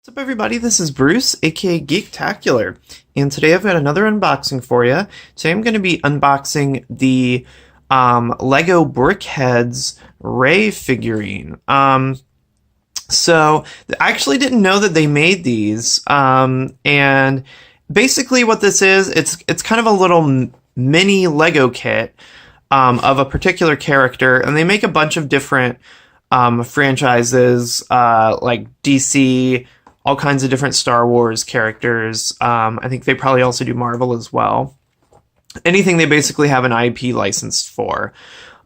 What's up everybody, this is Bruce, aka Geektacular, and today I've got another unboxing for you. Today I'm going to be unboxing the LEGO BrickHeadz Ray figurine. So I actually didn't know that they made these, and basically what this is, it's kind of a little mini LEGO kit of a particular character, and they make a bunch of different franchises like DC, all kinds of different Star Wars characters. I think they probably also do Marvel as well. Anything they basically have an IP licensed for.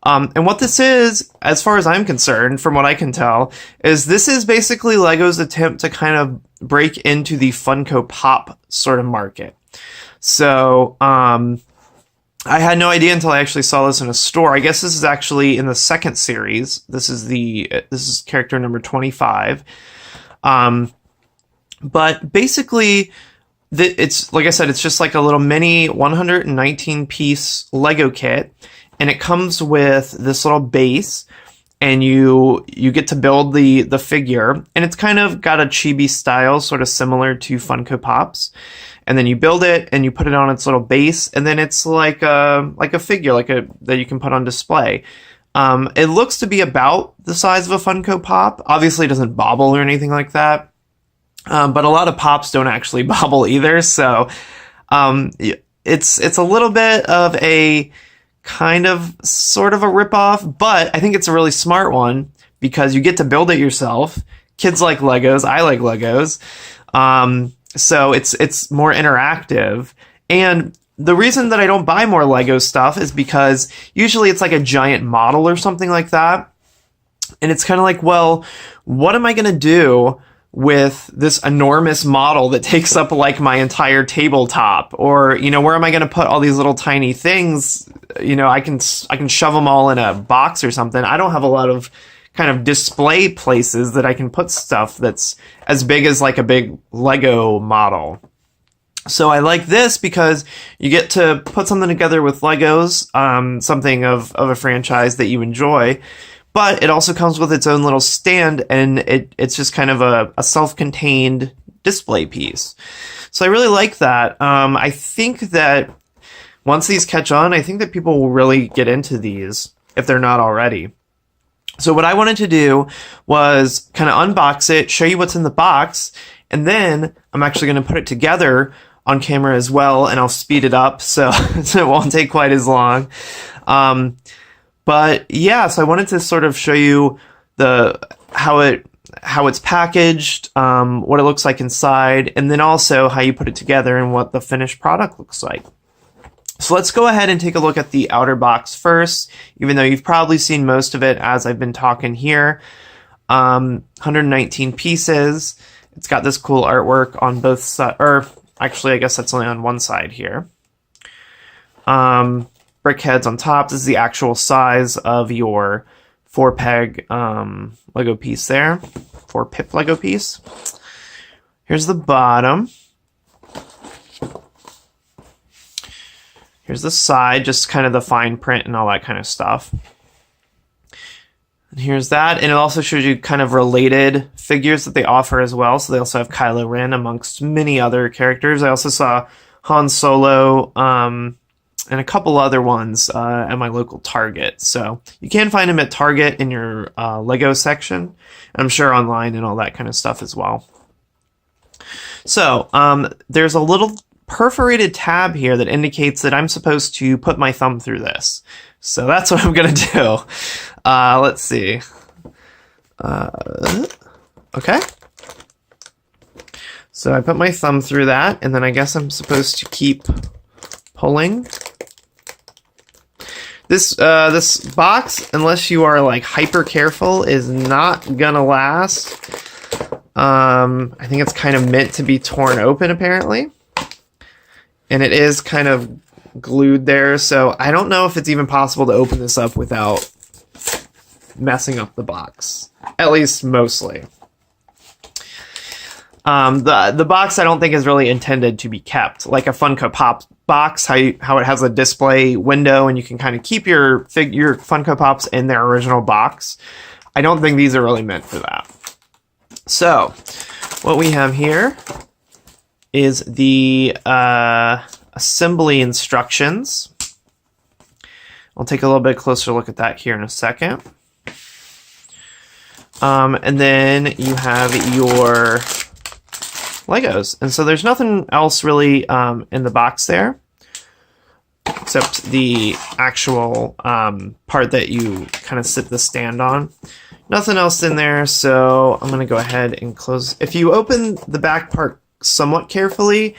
And what this is, as far as I'm concerned, from what I can tell, is this is basically LEGO's attempt to kind of break into the Funko Pop sort of market. So, I had no idea until I actually saw this in a store. I guess this is actually in the second series. This is character number 25. But basically, it's like I said, it's just like a little mini 119 piece Lego kit, and it comes with this little base, and you get to build the figure, and it's kind of got a chibi style, sort of similar to Funko Pops. And then you build it and you put it on its little base, and then it's like a figure, that you can put on display. It looks to be about the size of a Funko Pop. Obviously, it doesn't bobble or anything like that. But a lot of pops don't actually bobble either, so it's a little bit of a kind of sort of a ripoff, but I think it's a really smart one because you get to build it yourself. Kids like Legos, I like Legos, so it's more interactive. And the reason that I don't buy more Lego stuff is because usually it's like a giant model or something like that, and it's kind of like, well, what am I gonna do with this enormous model that takes up like my entire tabletop? Or, where am I going to put all these little tiny things? I can shove them all in a box or something. I don't have a lot of kind of display places that I can put stuff that's as big as like a big Lego model. So I like this because you get to put something together with Legos, something of a franchise that you enjoy. But it also comes with its own little stand, and it's just kind of a self-contained display piece. So I really like that. I think that once these catch on, I think that people will really get into these, if they're not already. So what I wanted to do was kind of unbox it, show you what's in the box, and then I'm actually going to put it together on camera as well, and I'll speed it up so it won't take quite as long. But yeah, so I wanted to sort of show you how it's packaged, what it looks like inside, and then also how you put it together and what the finished product looks like. So let's go ahead and take a look at the outer box first, even though you've probably seen most of it as I've been talking here. 119 pieces. It's got this cool artwork on both sides, or actually I guess that's only on one side here. BrickHeadz on top. This is the actual size of your 4-peg Lego piece there. 4-pip Lego piece. Here's the bottom. Here's the side, just kind of the fine print and all that kind of stuff. And here's that. And it also shows you kind of related figures that they offer as well. So they also have Kylo Ren amongst many other characters. I also saw Han Solo, and a couple other ones at my local Target. So you can find them at Target in your Lego section. And I'm sure online and all that kind of stuff as well. So there's a little perforated tab here that indicates that I'm supposed to put my thumb through this. So that's what I'm going to do. Let's see. Okay. So I put my thumb through that, and then I guess I'm supposed to keep pulling. This box, unless you are like hyper careful, is not gonna last. I think it's kind of meant to be torn open apparently, and it is kind of glued there. So I don't know if it's even possible to open this up without messing up the box. At least mostly. The box I don't think is really intended to be kept like a Funko Pop box, how it has a display window and you can kind of keep your Funko Pops in their original box. I don't think these are really meant for that. So what we have here is the assembly instructions. I'll take a little bit closer look at that here in a second. And then you have your Legos. And so there's nothing else really in the box there, except the actual part that you kind of sit the stand on. Nothing else in there, so I'm going to go ahead and close. If you open the back part somewhat carefully,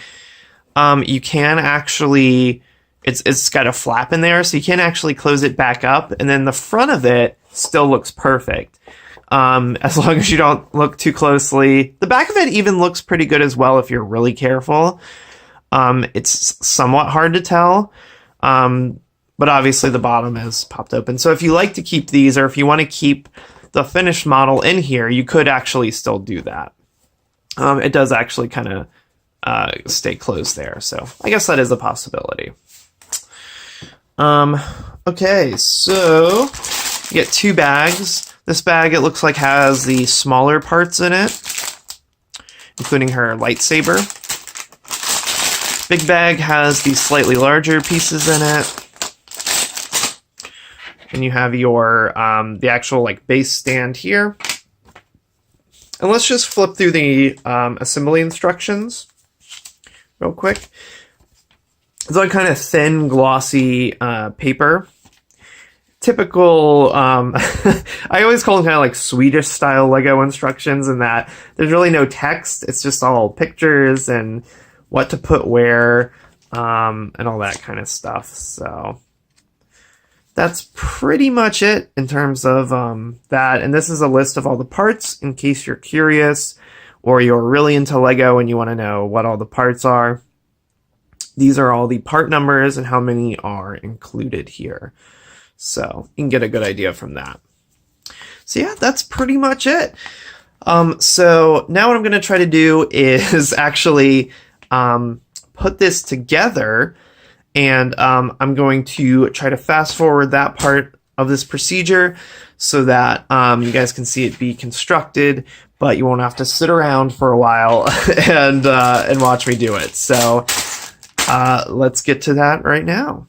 you can actually, it's got a flap in there, so you can actually close it back up, and then the front of it still looks perfect. As long as you don't look too closely. The back of it even looks pretty good as well if you're really careful. It's somewhat hard to tell, but obviously the bottom is popped open. So if you like to keep these, or if you want to keep the finished model in here, you could actually still do that. It does actually kind of stay closed there, so I guess that is a possibility. Okay, so you get 2 bags. This bag, it looks like, has the smaller parts in it, including her lightsaber. Big bag has the slightly larger pieces in it. And you have your the actual like base stand here. And let's just flip through the assembly instructions real quick. It's on kind of thin, glossy paper. Typical, I always call them kind of like Swedish style Lego instructions, in that there's really no text. It's just all pictures and what to put where, and all that kind of stuff. So that's pretty much it in terms of that. And this is a list of all the parts in case you're curious or you're really into Lego and you want to know what all the parts are. These are all the part numbers and how many are included here. So you can get a good idea from that. So yeah, that's pretty much it. So now what I'm going to try to do is actually put this together, and I'm going to try to fast forward that part of this procedure so that you guys can see it be constructed, but you won't have to sit around for a while and watch me do it. So let's get to that right now.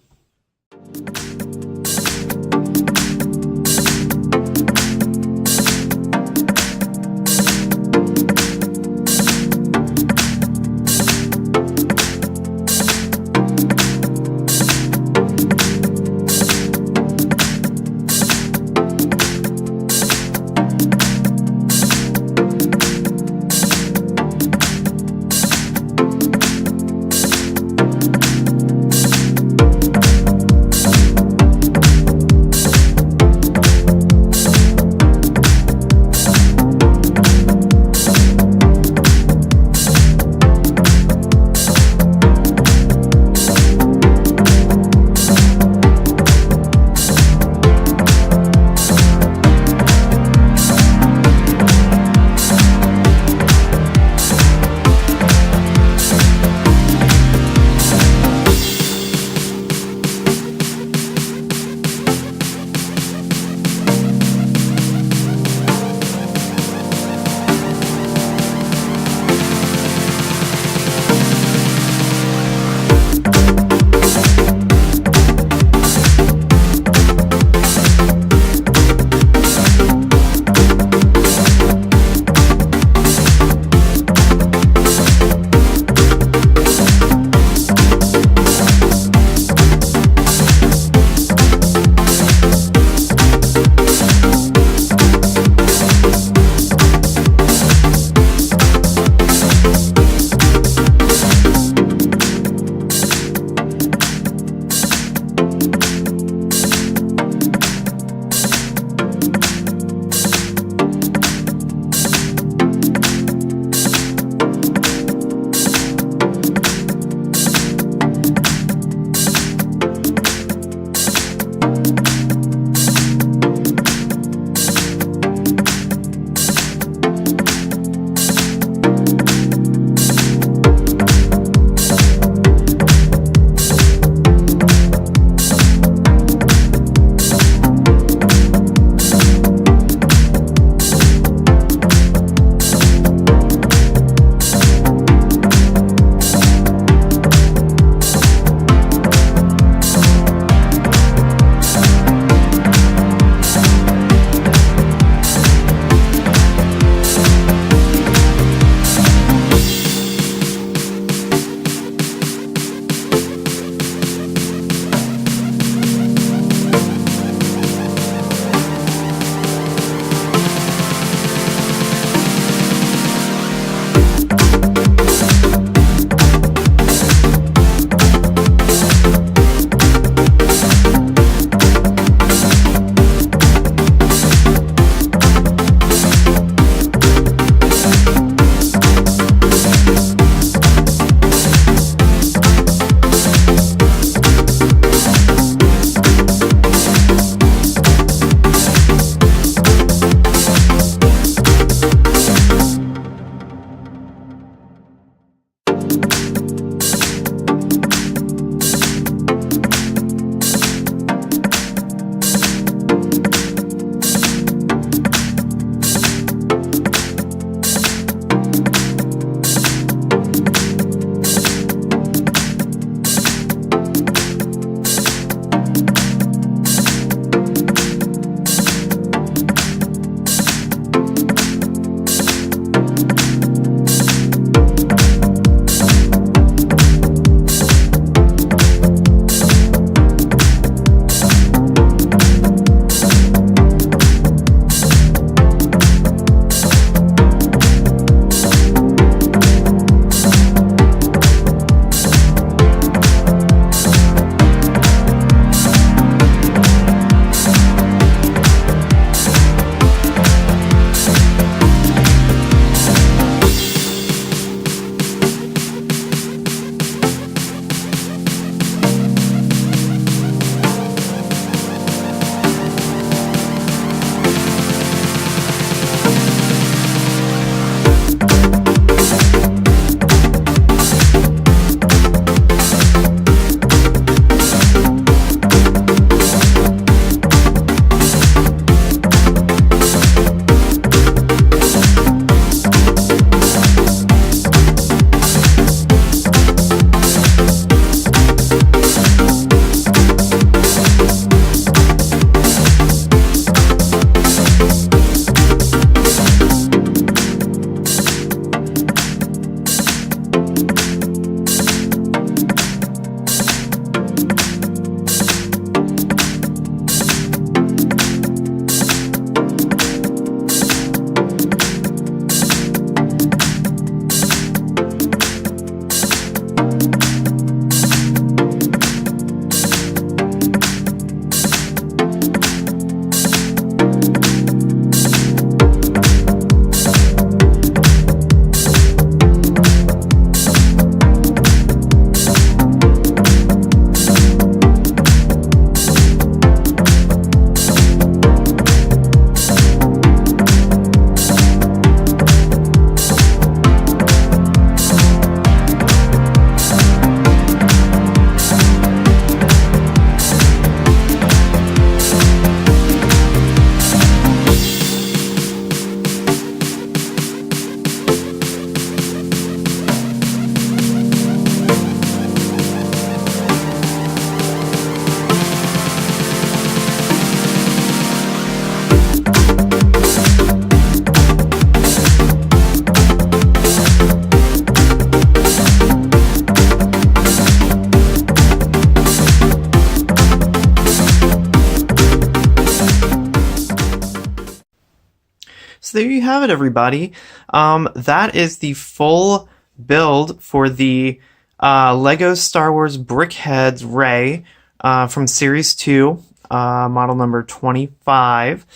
so there you have it, everybody. That is the full build for the LEGO Star Wars BrickHeadz Rey from Series 2, model number 25.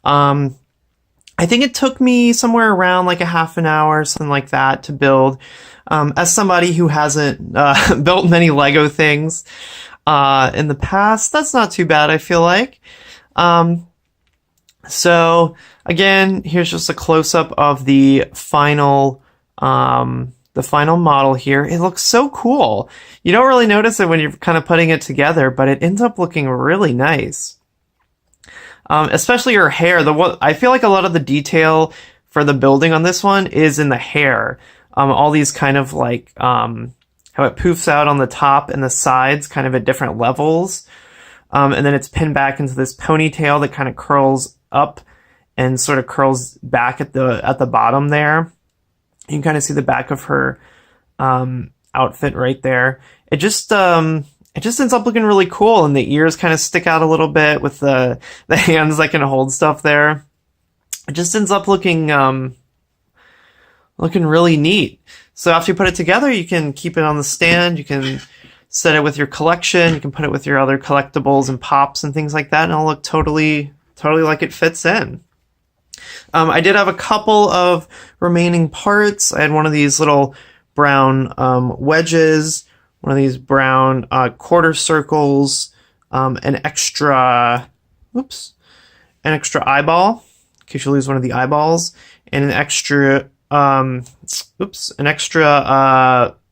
I think it took me somewhere around like a half an hour, something like that, to build. As somebody who hasn't built many LEGO things in the past, that's not too bad, I feel like. So again, here's just a close-up of the final model here. It looks so cool. You don't really notice it when you're kind of putting it together, but it ends up looking really nice. Especially her hair. I feel like a lot of the detail for the building on this one is in the hair. All these kind of like how it poofs out on the top and the sides, kind of at different levels, and then it's pinned back into this ponytail that kind of curls up and sort of curls back at the bottom there. You can kind of see the back of her outfit right there. It just ends up looking really cool, and the ears kind of stick out a little bit with the hands that can hold stuff there. It just ends up looking really neat. So after you put it together, you can keep it on the stand, you can set it with your collection, you can put it with your other collectibles and pops and things like that, and it'll look totally like it fits in. I did have a couple of remaining parts. I had one of these little brown wedges, one of these brown quarter circles, an extra eyeball, in case you lose one of the eyeballs, and an extra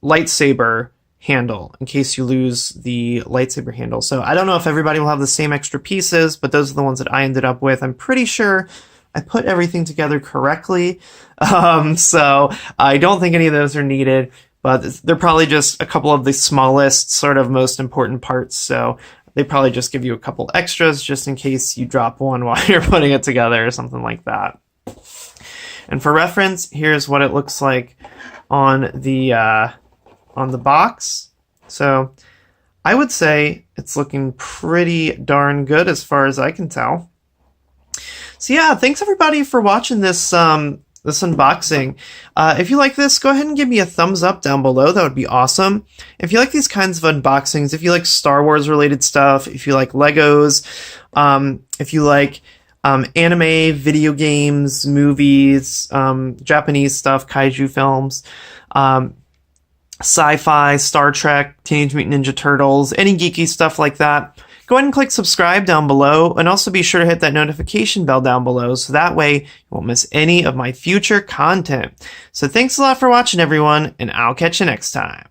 lightsaber handle, in case you lose the lightsaber handle. So I don't know if everybody will have the same extra pieces, but those are the ones that I ended up with. I'm pretty sure I put everything together correctly, so I don't think any of those are needed. But they're probably just a couple of the smallest, sort of most important parts, so they probably just give you a couple extras just in case you drop one while you're putting it together or something like that. And for reference, here's what it looks like on the box. So I would say it's looking pretty darn good as far as I can tell. So yeah, thanks everybody for watching this this unboxing. If you like this, go ahead and give me a thumbs up down below. That would be awesome. If you like these kinds of unboxings, if you like Star Wars related stuff, if you like Legos, if you like anime, video games, movies, Japanese stuff, kaiju films, sci-fi, Star Trek, Teenage Mutant Ninja Turtles, any geeky stuff like that, go ahead and click subscribe down below, and also be sure to hit that notification bell down below so that way you won't miss any of my future content. So thanks a lot for watching, everyone, and I'll catch you next time.